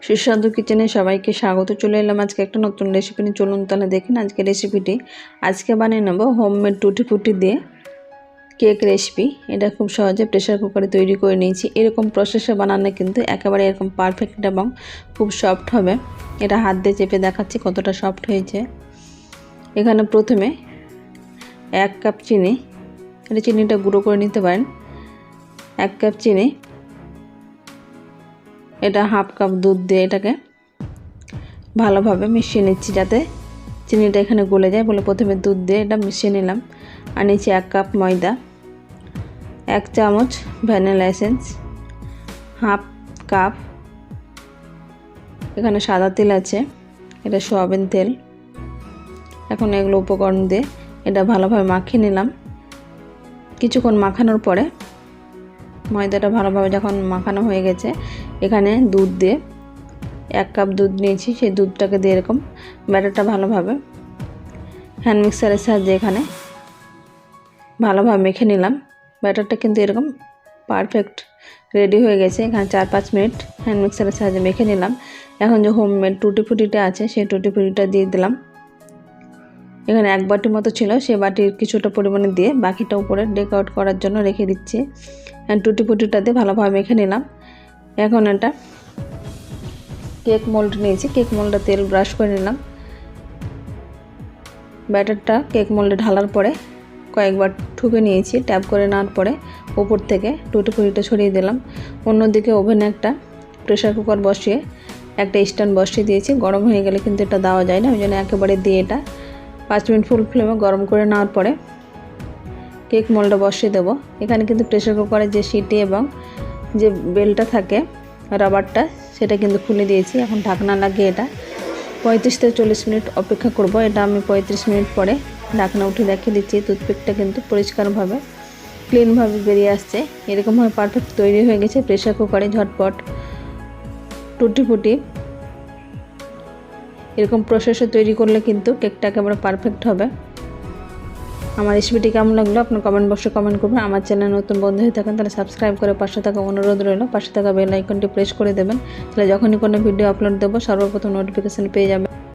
সুস্বাদু কিচেনে সবাইকে স্বাগত। চলে এলাম আজকে একটা নতুন রেসিপি নিয়ে। চলুন তাহলে দেখেন আজকে রেসিপিটি। আজকে বানিয়ে নেব হোমমেড টুটি ফুটি দিয়ে কেক রেসিপি। এটা খুব সহজে প্রেসার কুকারে তৈরি করে নিয়েছি। এরকম প্রসেসে বানানো কিন্তু একেবারে এরকম পারফেক্ট এবং খুব সফট হবে। এটা হাত দিয়ে চেপে দেখাচ্ছি কতটা সফট হয়েছে। এখানে প্রথমে 1 কাপ চিনি, এটা চিনিটা গুঁড়ো করে নিতে পারেন। 1 কাপ চিনি, এটা হাফ কাপ দুধ দিয়ে এটাকে ভালোভাবে মিশিয়ে নিচ্ছি যাতে চিনিটা এখানে গলে যায় বলে প্রথমে দুধ দিয়ে এটা মিশিয়ে নিলাম। আর নিচ্ছি 1 কাপ ময়দা, 1 চামচ ভ্যানিলা এসেন্স, হাফ কাপ এখানে সাদা তেল আছে, এটা সয়াবিন তেল। এখন এগুলো উপকরণ দিয়ে এটা ভালোভাবে মাখিয়ে নিলাম। কিছুক্ষণ মাখানোর পরে ময়দাটা ভালোভাবে যখন মাখানো হয়ে গেছে, এখানে দুধ দিয়ে 1 কাপ দুধ নিয়েছি, সেই দুধটাকে দিয়ে এরকম ব্যাটারটা ভালোভাবে হ্যান্ড মিক্সারের সাহায্যে এখানে ভালোভাবে মেখে নিলাম। ব্যাটারটা কিন্তু এরকম পারফেক্ট রেডি হয়ে গেছে। এখানে 4-5 মিনিট হ্যান্ড মিক্সারের সাহায্যে মেখে নিলাম। এখন যে হোমমেড টুটি ফুটিটা আছে সেই টুটি ফুটিটা দিয়ে দিলাম। এখানে 1 বাটি মতো ছিল, সেই বাটির কিছুটা পরিমাণে দিয়ে বাকিটা উপরে ডেকোরেট করার জন্য রেখে দিচ্ছি। টুটি ফুটিটা দিয়ে ভালোভাবে মেখে নিলাম। এখন এটা কেক মোল্ড নিয়েছি, কেক মোল্ডে তেল ব্রাশ করে নিলাম। ব্যাটারটা কেক মোল্ডে ঢালার পরে কয়েকবার ঠুকে নিয়েছি। ট্যাপ করে নেওয়ার পরে উপর থেকে টুটি ফুটিটা ছড়িয়ে দিলাম। অন্যদিকে ওভেনে একটা প্রেসার কুকার বসিয়ে একটা স্ট্যান্ড বসিয়ে দিয়েছি। গরম হয়ে গেলে কিন্তু এটা দেওয়া যায় না, ওই জন্য একেবারে দিয়ে এটা 5 মিনিট ফুল ফ্লেমে গরম করে নেওয়ার পরে কেক মোল্ডে বসিয়ে দেবো। এখানে কিন্তু প্রেসার কুকারের যে সিটি এবং যে বেলটা থাকে রাবারটা, সেটা কিন্তু খুলে দিয়েছি। এখন ঢাকনা লাগিয়ে এটা 35 থেকে 40 মিনিট অপেক্ষা করব। এটা আমি 35 মিনিট পরে ঢাকনা উঠে দেখিয়ে দিচ্ছি। টুথপিকটা কিন্তু পরিষ্কারভাবে ক্লিনভাবে বেরিয়ে আসছে। এরকমভাবে পারফেক্ট তৈরি হয়ে গেছে প্রেসার কুকারে ঝটপট টুটি ফুটি। এরকম প্রসেসে তৈরি করলে কিন্তু কেকটা একেবারে পারফেক্ট হবে। আমার রেসিপিটি কেমন লাগলো আপনার কমেন্ট বক্সে কমেন্ট করবেন। আমার চ্যানেল নতুন বন্ধু হয়ে থাকেন তাহলে সাবস্ক্রাইব করে পাশে থাকা অনুরোধ রইল, পাশে থাকা বেল আইকনটি প্রেস করে দেবেন। তাহলে যখনই কোনো ভিডিও আপলোড দেবো সর্বপ্রথম নোটিফিকেশান পেয়ে যাবেন।